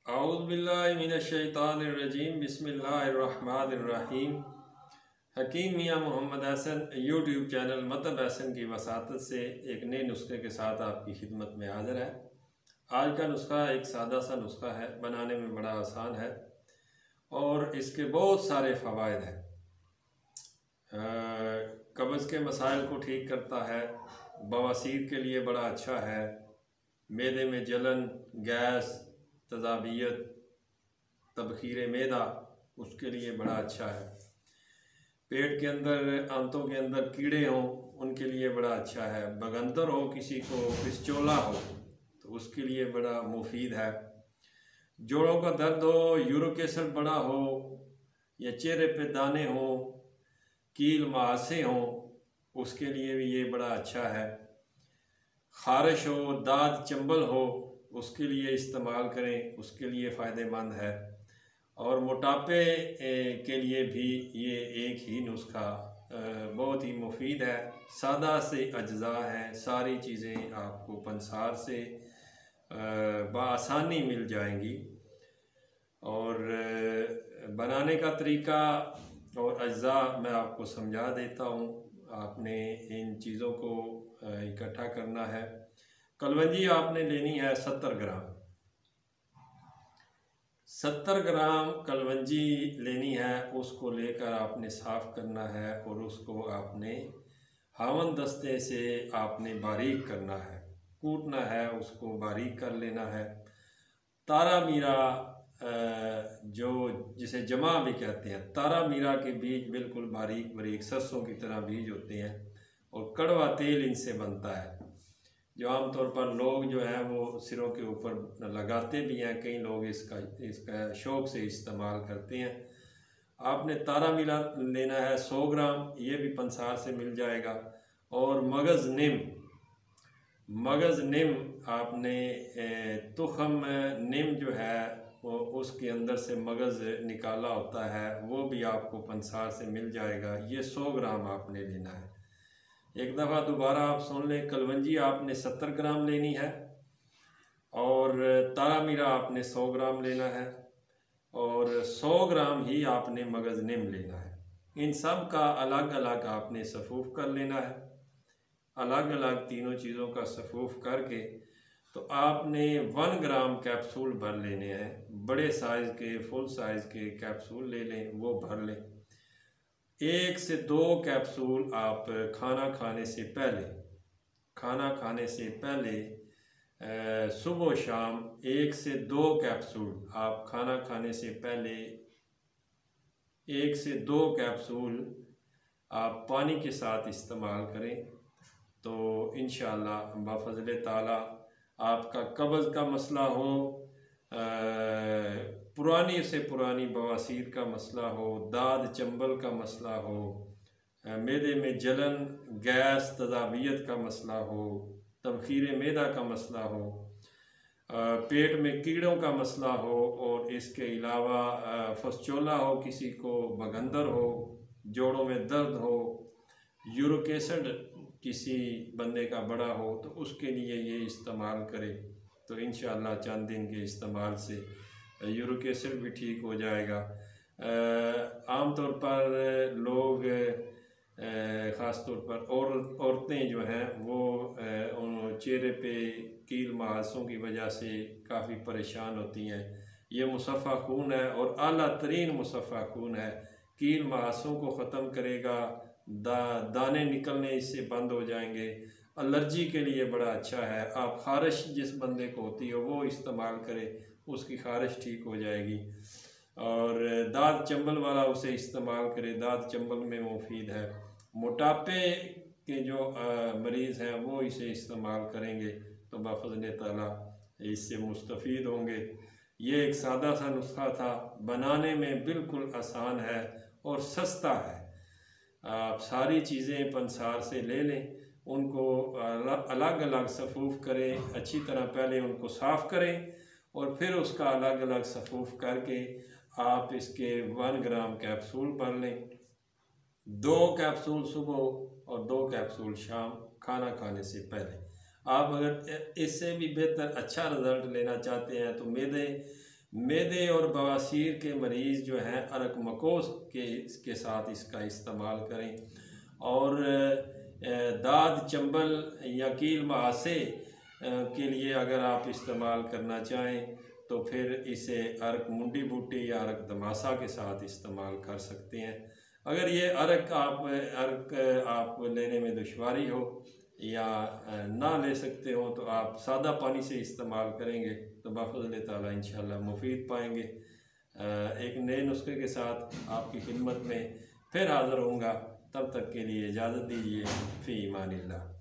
औज़ुबिल्लाहिमिनश्शैतानिर्रजीम बिस्मिल्लाहिर्रहमानिर्रहीम। हकीम मियाँ Mohammad Hasan YouTube channel मतलब हसन की वसातत से एक नए नुस्खे के साथ आपकी खिदमत में हाज़िर है। आज का नुस्खा एक सादा सा नुस्खा है, बनाने में बड़ा आसान है और इसके बहुत सारे फ़वाइद हैं। कब्ज़ के मसाइल को ठीक करता है, बवासीर के लिए बड़ा अच्छा है, मैदे में जलन, गैस, तज़ाबियत, तबखीर मैदा उसके लिए बड़ा अच्छा है। पेट के अंदर, आंतों के अंदर कीड़े हों उनके लिए बड़ा अच्छा है। बगंदर हो, किसी को फिस्चोला हो तो उसके लिए बड़ा मुफीद है। जोड़ों का दर्द हो, यूरिक एसिड बड़ा हो या चेहरे पे दाने हो, कील मुहासे हों उसके लिए भी ये बड़ा अच्छा है। ख़ारिश हो, दाद चंबल हो उसके लिए इस्तेमाल करें, उसके लिए फ़ायदेमंद है। और मोटापे के लिए भी ये एक ही नुस्खा बहुत ही मुफीद है। सादा से अज्जा हैं, सारी चीज़ें आपको पंसार से बआसानी मिल जाएंगी। और बनाने का तरीका और अज्जा मैं आपको समझा देता हूँ। आपने इन चीज़ों को इकट्ठा करना है। कलवंजी आपने लेनी है 70 ग्राम। 70 ग्राम कलवंजी लेनी है, उसको लेकर आपने साफ़ करना है और उसको आपने हावन दस्ते से आपने बारीक करना है, कूटना है, उसको बारीक कर लेना है। तारा मीरा जो जिसे जमा भी कहते हैं, तारा मीरा के बीज बिल्कुल बारीक बारीक सरसों की तरह बीज होते हैं और कड़वा तेल इनसे बनता है, जो आमतौर पर लोग जो हैं वो सिरों के ऊपर लगाते भी हैं। कई लोग इसका शौक़ से इस्तेमाल करते हैं। आपने तारा मीरा लेना है 100 ग्राम, ये भी पंसार से मिल जाएगा। और मगज़ निम आपने तुखम निम जो है वो उसके अंदर से मगज़ निकाला होता है, वो भी आपको पंसार से मिल जाएगा। ये 100 ग्राम आपने लेना है। एक दफ़ा दोबारा आप सुन लें, कलवंजी आपने 70 ग्राम लेनी है और तारा मीरा आपने 100 ग्राम लेना है और 100 ग्राम ही आपने मगज़ निम लेना है। इन सब का अलग अलग आपने सफ़ूफ़ कर लेना है। अलग अलग तीनों चीज़ों का सफ़ूफ़ करके तो आपने 1 ग्राम कैप्सूल भर लेने हैं। बड़े साइज़ के, फुल साइज़ के कैप्सूल ले लें, वो भर लें। 1 से 2 कैप्सूल आप खाना खाने से पहले सुबह शाम 1 से 2 कैप्सूल आप खाना खाने से पहले 1 से 2 कैप्सूल आप पानी के साथ इस्तेमाल करें तो इंशाअल्लाह बफ़ज़ल ताला आपका कब्ज़ का मसला हो, पुरानी से पुरानी बवासीर का मसला हो, दाद चंबल का मसला हो, मैदे में जलन, गैस, तज़ाबियत का मसला हो, तबखीर मैदा का मसला हो, पेट में कीड़ों का मसला हो और इसके अलावा फस्चोला हो, किसी को बगंदर हो, जोड़ों में दर्द हो, यूरिक एसिड किसी बंदे का बड़ा हो तो उसके लिए ये इस्तेमाल करें तो इंशाअल्लाह चंद दिन के इस्तेमाल से यूरिक एसिड भी ठीक हो जाएगा। आमतौर पर लोग ख़ास तौर पर औरतें जो हैं वो चेहरे पे कील मुहासों की वजह से काफ़ी परेशान होती हैं। ये मुसफ़ा खून है और आला तरीन मुसफ़ा खून है, कील मुहासों को ख़त्म करेगा, दाने निकलने इससे बंद हो जाएंगे। एलर्जी के लिए बड़ा अच्छा है। आप ख़ारिश जिस बंदे को होती है वो इस्तेमाल करे, उसकी ख़ारिश ठीक हो जाएगी। और दाद चंबल वाला उसे इस्तेमाल करे, दाद चंबल में मुफीद है। मोटापे के जो मरीज़ हैं वो इसे इस्तेमाल करेंगे तो बफ़ज़ल ताला इससे मुस्तफ़ीद होंगे। ये एक सादा सा नुस्खा था, बनाने में बिल्कुल आसान है और सस्ता है। आप सारी चीज़ें पंसार से ले लें, उनको अलग अलग सफ़ूफ़ करें, अच्छी तरह पहले उनको साफ़ करें और फिर उसका अलग अलग सफ़ूफ़ करके आप इसके 1 ग्राम कैप्सूल भर लें। 2 कैप्सूल सुबह और 2 कैप्सूल शाम खाना खाने से पहले। आप अगर इससे भी बेहतर अच्छा रिज़ल्ट लेना चाहते हैं तो मैदे और बवासीर के मरीज़ जो हैं अरक मकोस के साथ इसका इस्तेमाल करें। और दाद चंबल या कील मुहासे के लिए अगर आप इस्तेमाल करना चाहें तो फिर इसे अर्क मुंडी बूटी या अर्क दमासा के साथ इस्तेमाल कर सकते हैं। अगर ये अर्क आप लेने में दुश्वारी हो या ना ले सकते हो तो आप सादा पानी से इस्तेमाल करेंगे तो बाफ़ज़ल ताला इंशाअल्लाह मुफीद पाएंगे। एक नए नुस्खे के साथ आपकी खिदमत में फिर हाज़िर होऊंगा। तब तक के लिए इजाज़त दीजिए। फ़ी ईमानिल्लाह।